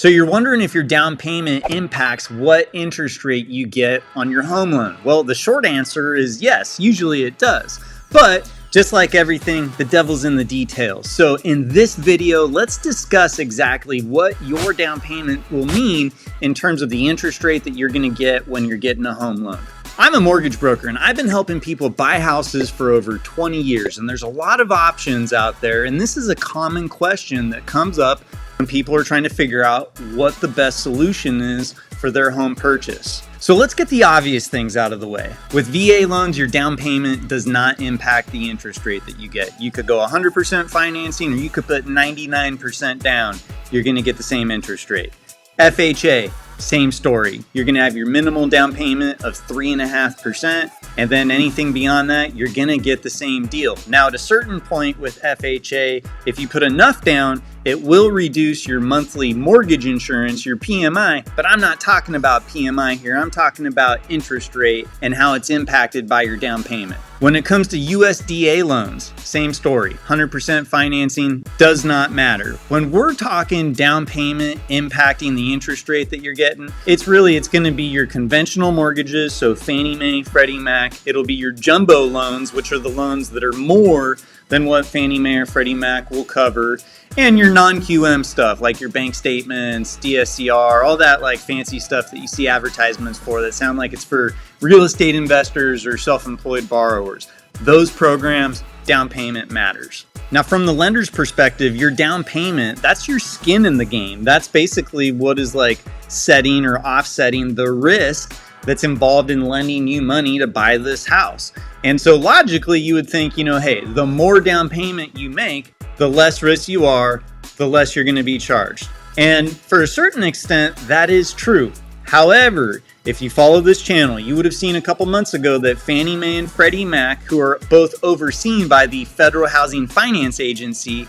So you're wondering if your down payment impacts what interest rate you get on your home loan. Well, the short answer is yes, usually it does. But just like everything, the devil's in the details. So in this video, let's discuss exactly what your down payment will mean in terms of the interest rate that you're gonna get when you're getting a home loan. I'm a mortgage broker and I've been helping people buy houses for over 20 years, and there's a lot of options out there, and this is a common question that comes up when people are trying to figure out what the best solution is for their home purchase. So let's get the obvious things out of the way. With VA loans, your down payment does not impact the interest rate that you get. You could go 100% financing or you could put 99% down. You're gonna get the same interest rate. FHA, same story. You're gonna have your minimal down payment of 3.5%, and then anything beyond that, you're gonna get the same deal. Now, at a certain point with FHA, if you put enough down, it will reduce your monthly mortgage insurance, your PMI, but I'm not talking about PMI here. I'm talking about interest rate and how it's impacted by your down payment. When it comes to USDA loans, same story. 100% financing does not matter. When we're talking down payment impacting the interest rate that you're getting, it's going to be your conventional mortgages, so Fannie Mae, Freddie Mac. It'll be your jumbo loans, which are the loans that are more than what Fannie Mae or Freddie Mac will cover, and your non-QM stuff like your bank statements, DSCR, all that like fancy stuff that you see advertisements for that sound like it's for real estate investors or self-employed borrowers. Those programs, down payment matters. Now, from the lender's perspective, your down payment, that's your skin in the game. That's basically what is like setting or offsetting the risk that's involved in lending you money to buy this house. And so logically, you would think, hey, the more down payment you make, the less risk you are, the less you're gonna be charged. And for a certain extent, that is true. However, if you follow this channel, you would have seen a couple months ago that Fannie Mae and Freddie Mac, who are both overseen by the Federal Housing Finance Agency,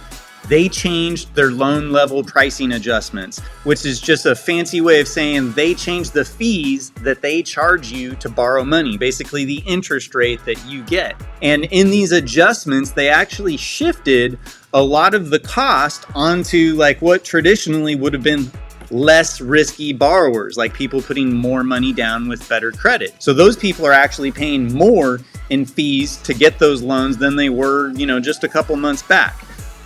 they changed their loan level pricing adjustments, which is just a fancy way of saying they changed the fees that they charge you to borrow money, basically the interest rate that you get. And in these adjustments, they actually shifted a lot of the cost onto like what traditionally would have been less risky borrowers, like people putting more money down with better credit. So those people are actually paying more in fees to get those loans than they were, just a couple months back.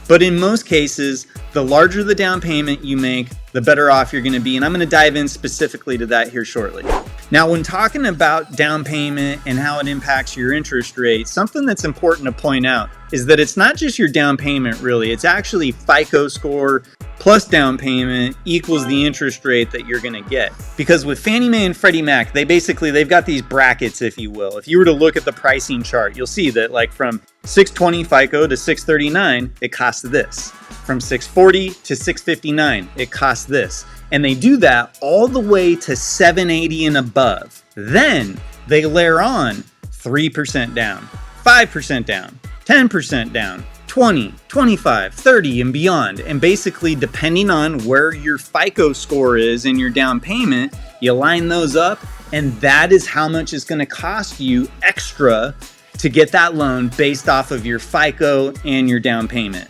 But in most cases, the larger the down payment you make, the better off you're gonna be. And I'm gonna dive in specifically to that here shortly. Now, when talking about down payment and how it impacts your interest rate, something that's important to point out is that it's not just your down payment really, it's actually FICO score plus down payment equals the interest rate that you're gonna get. Because with Fannie Mae and Freddie Mac, they've got these brackets, if you will. If you were to look at the pricing chart, you'll see that like from 620 FICO to 639, it costs this. From 640 to 659, it costs this. And they do that all the way to 780 and above. Then they layer on 3% down, 5% down, 10% down, 20, 25, 30 and beyond. And basically, depending on where your FICO score is in your down payment, you line those up, and that is how much it's gonna cost you extra to get that loan based off of your FICO and your down payment.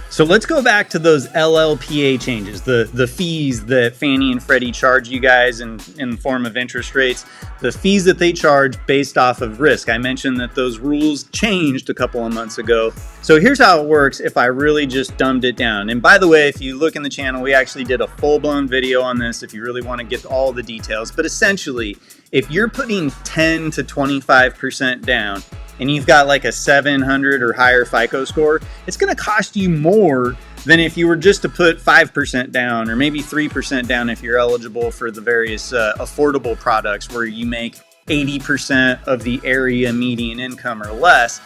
So let's go back to those LLPA changes, the fees that Fannie and Freddie charge you guys in the form of interest rates, the fees that they charge based off of risk. I mentioned that those rules changed a couple of months ago. So here's how it works if I really just dumbed it down. And by the way, if you look in the channel, we actually did a full-blown video on this if you really want to get all the details. But essentially, if you're putting 10 to 25% down, and you've got like a 700 or higher FICO score, it's gonna cost you more than if you were just to put 5% down or maybe 3% down if you're eligible for the various affordable products where you make 80% of the area median income or less.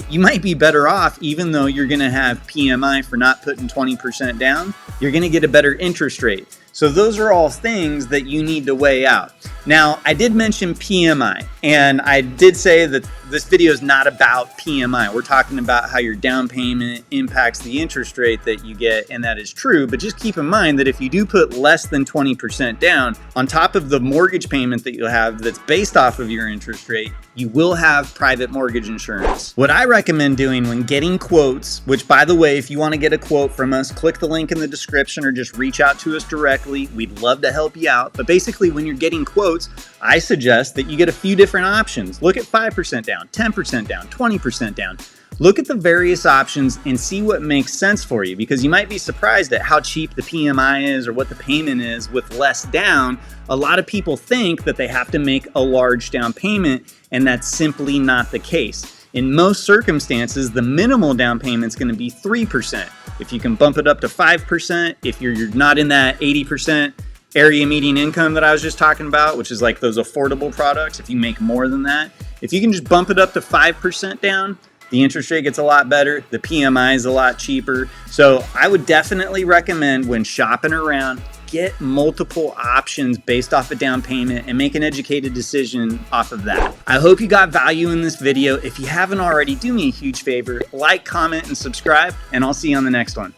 You might be better off, even though you're gonna have PMI for not putting 20% down, you're gonna get a better interest rate. So those are all things that you need to weigh out. Now, I did mention PMI, and I did say that this video is not about PMI. We're talking about how your down payment impacts the interest rate that you get, and that is true, but just keep in mind that if you do put less than 20% down, on top of the mortgage payment that you'll have that's based off of your interest rate, you will have private mortgage insurance. What I recommend doing when getting quotes, which by the way, if you want to get a quote from us, click the link in the description or just reach out to us directly. We'd love to help you out. But basically, when you're getting quotes, I suggest that you get a few different options. Look at 5% down, 10% down, 20% down. Look at the various options and see what makes sense for you, because you might be surprised at how cheap the PMI is or what the payment is with less down. A lot of people think that they have to make a large down payment, and that's simply not the case. In most circumstances, the minimal down payment is going to be 3%. If you can bump it up to 5%, if you're not in that 80% area median income that I was just talking about, which is like those affordable products, if you make more than that, if you can just bump it up to 5% down, the interest rate gets a lot better, the PMI is a lot cheaper. So I would definitely recommend, when shopping around, get multiple options based off a down payment and make an educated decision off of that. I hope you got value in this video. If you haven't already, do me a huge favor, like, comment, and subscribe, and I'll see you on the next one.